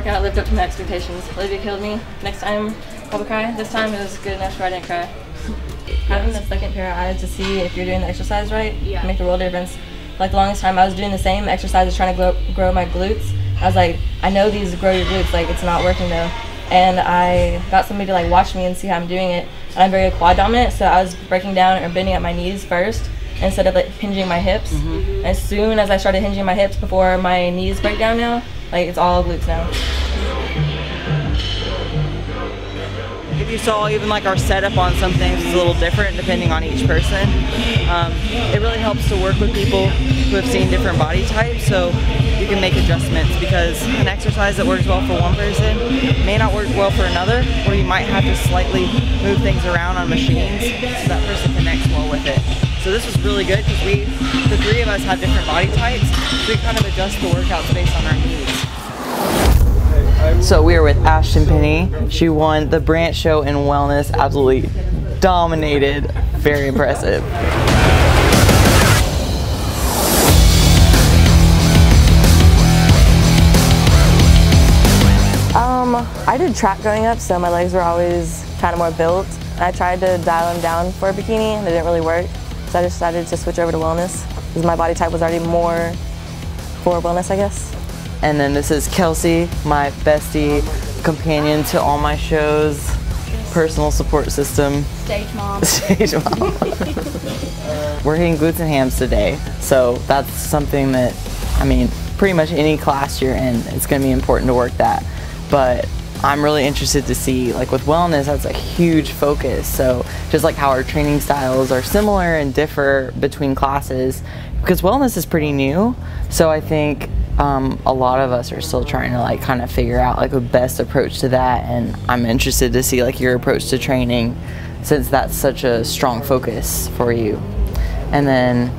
workout lived up to my expectations. Olivia killed me. Next time, I'll cry. This time it was good enough so I didn't cry. Having the second pair of eyes to see if you're doing the exercise right make the world difference. Like the longest time I was doing the same exercises trying to grow my glutes. I was like, I know these grow your glutes, like it's not working though. And I got somebody to like watch me and see how I'm doing it. And I'm very quad dominant, so I was breaking down or bending at my knees first instead of like hinging my hips. As soon as I started hinging my hips before my knees break down now, like it's all glutes now. If you saw even like our setup on some things is a little different depending on each person. It really helps to work with people who have seen different body types, so you can make adjustments, because an exercise that works well for one person may not work well for another, or you might have to slightly move things around on machines so that person connects well with it. So this was really good because the three of us have different body types, so we kind of adjust the workouts based on our needs. So we are with Ashton Penney. She won the branch show in wellness, absolutely dominated, very impressive. I did track growing up, so my legs were always kind of more built. And I tried to dial them down for a bikini, and it didn't really work. So I decided to switch over to wellness, because my body type was already more for wellness, I guess. And then this is Kelsey, my bestie, companion to all my shows, personal support system. Stage mom. Stage mom. We're hitting glutes and hams today, so that's something that, I mean, pretty much any class you're in, it's going to be important to work that. But I'm really interested to see, like with wellness, that's a huge focus. So just like how our training styles are similar and differ between classes, because wellness is pretty new. So I think a lot of us are still trying to like kind of figure out like the best approach to that, and I'm interested to see like your approach to training, since that's such a strong focus for you. And then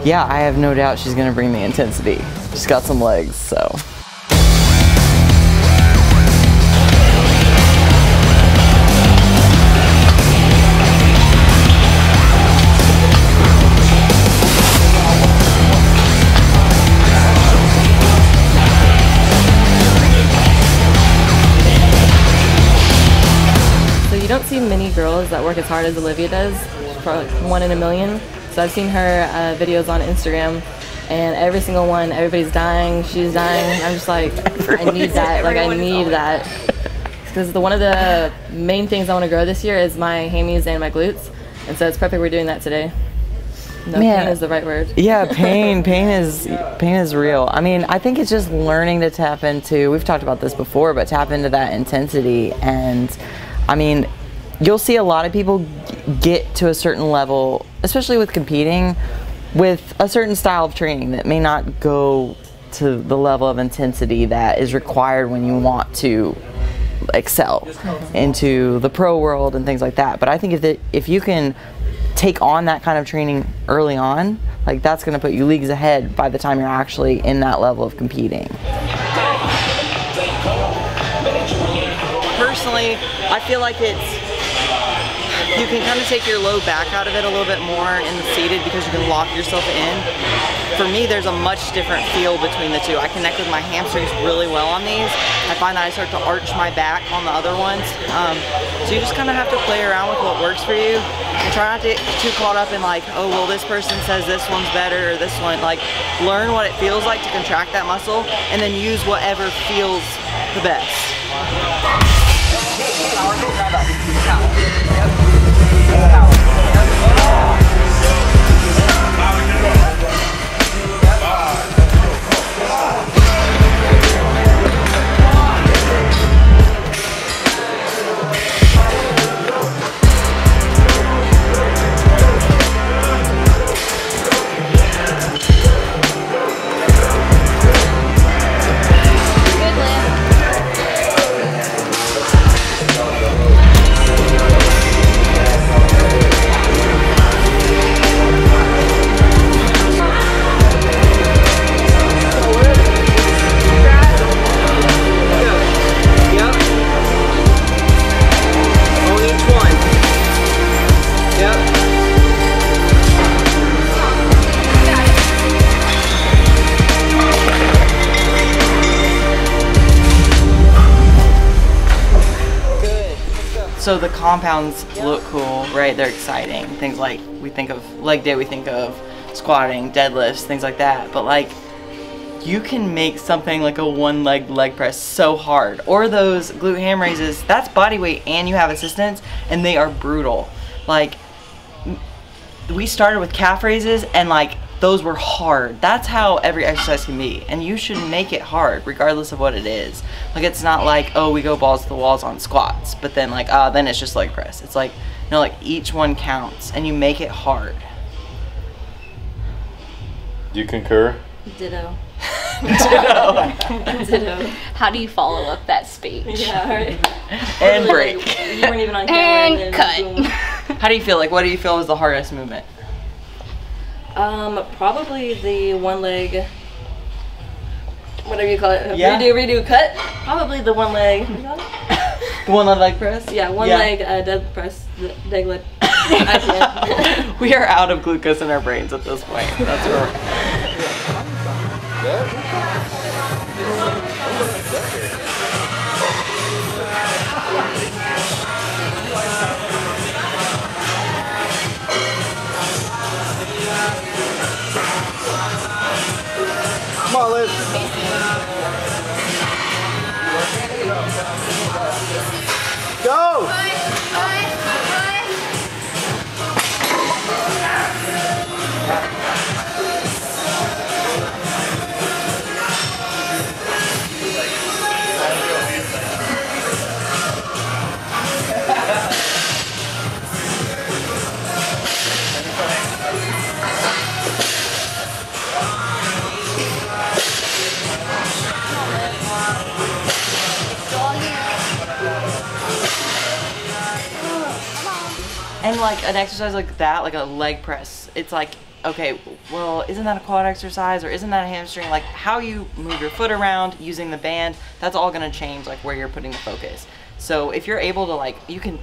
yeah, I have no doubt she's gonna bring the intensity. She's got some legs, so. You don't see many girls that work as hard as Olivia does. She's probably like 1 in a million. So I've seen her videos on Instagram, and every single one, everybody's dying, she's dying. I'm just like, I need that, like I need that. Because one of the main things I want to grow this year is my hammies and my glutes. And so it's perfect we're doing that today. No, pain is the right word. Yeah, pain is real. I mean, I think it's just learning to tap into, we've talked about this before, but tap into that intensity. And I mean, you'll see a lot of people get to a certain level, especially with competing, with a certain style of training that may not go to the level of intensity that is required when you want to excel into the pro world and things like that. But I think if you can take on that kind of training early on, like that's going to put you leagues ahead by the time you're actually in that level of competing. Personally, I feel like you can kind of take your low back out of it a little bit more in the seated, because you can lock yourself in. For me, there's a much different feel between the two. I connect with my hamstrings really well on these. I find that I start to arch my back on the other ones. So you just kind of have to play around with what works for you, and try not to get too caught up in like, oh, well, this person says this one's better or this one. Like, learn what it feels like to contract that muscle, and then use whatever feels the best. So the compounds look cool, right? They're exciting. Things like, we think of leg day, we think of squatting, deadlifts, things like that. But like, you can make something like a one-leg leg press so hard. Or those glute ham raises, that's body weight and you have assistance, and they are brutal. Like, we started with calf raises and like, those were hard. That's how every exercise can be. And you should make it hard regardless of what it is. Like, it's not like, oh, we go balls to the walls on squats, but then like, then it's just leg press. It's like, you know, like each one counts and you make it hard. Do you concur? Ditto. Ditto. Ditto. How do you follow up that speech? Yeah, right. And break. You weren't even on camera. And cut. Boom. How do you feel? Like, what do you feel is the hardest movement? Probably the one leg, whatever you call it, Yeah. redo, cut. Probably the one leg. The one leg press? Yeah, one leg dead press, leg lift. We are out of glucose in our brains at this point. That's where Come on, Liz. Go! And like an exercise like that, like a leg press, it's like, okay, well, isn't that a quad exercise or isn't that a hamstring? Like how you move your foot around using the band, that's all gonna change like where you're putting the focus. So if you're able to like, you can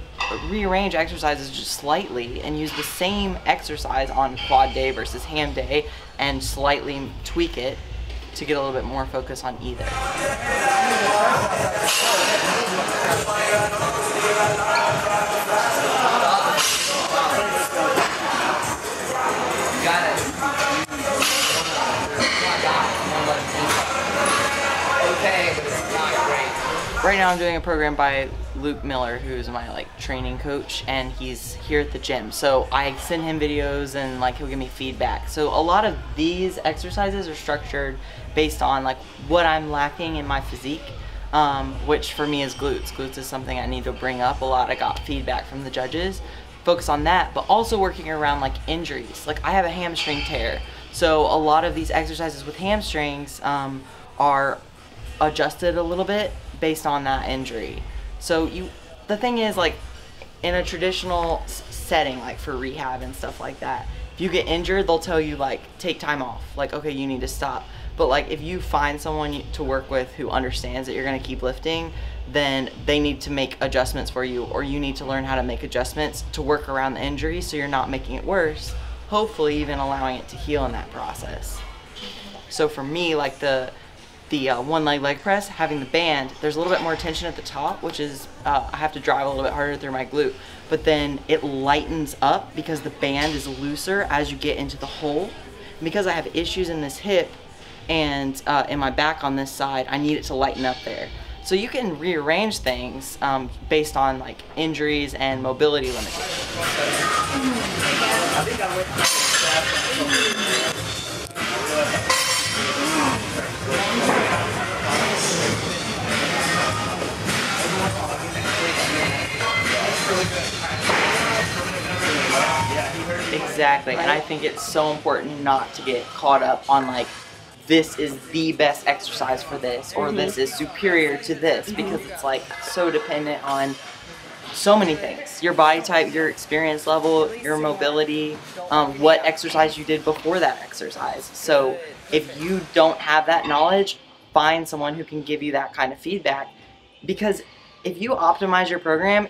rearrange exercises just slightly and use the same exercise on quad day versus ham day and slightly tweak it to get a little bit more focus on either. Right now I'm doing a program by Luke Miller, who's my like training coach, and he's here at the gym. So I send him videos and like he'll give me feedback. So a lot of these exercises are structured based on like what I'm lacking in my physique, which for me is glutes. Glutes is something I need to bring up a lot. I got feedback from the judges. Focus on that, but also working around like injuries. Like I have a hamstring tear. So a lot of these exercises with hamstrings are adjusted a little bit based on that injury. So the thing is, like in a traditional setting, like for rehab and stuff like that, if you get injured, they'll tell you like take time off, like okay, you need to stop. But like if you find someone to work with who understands that you're going to keep lifting, then they need to make adjustments for you, or you need to learn how to make adjustments to work around the injury so you're not making it worse, hopefully even allowing it to heal in that process. So for me, like the one leg press, having the band, there's a little bit more tension at the top, which is I have to drive a little bit harder through my glute, but then it lightens up because the band is looser as you get into the hole. And because I have issues in this hip and in my back on this side, I need it to lighten up there. So you can rearrange things based on like injuries and mobility limitations. Exactly, and I think it's so important not to get caught up on like, this is the best exercise for this, or this is superior to this, because it's like so dependent on so many things. Your body type, your experience level, your mobility, what exercise you did before that exercise. So if you don't have that knowledge, find someone who can give you that kind of feedback, because if you optimize your program,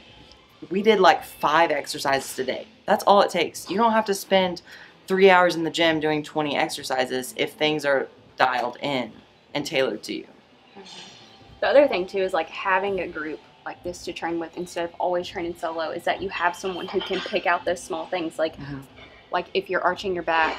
we did like 5 exercises today. That's all it takes. You don't have to spend 3 hours in the gym doing 20 exercises if things are dialed in and tailored to you. The other thing too is like having a group like this to train with instead of always training solo is that you have someone who can pick out those small things. Like if you're arching your back,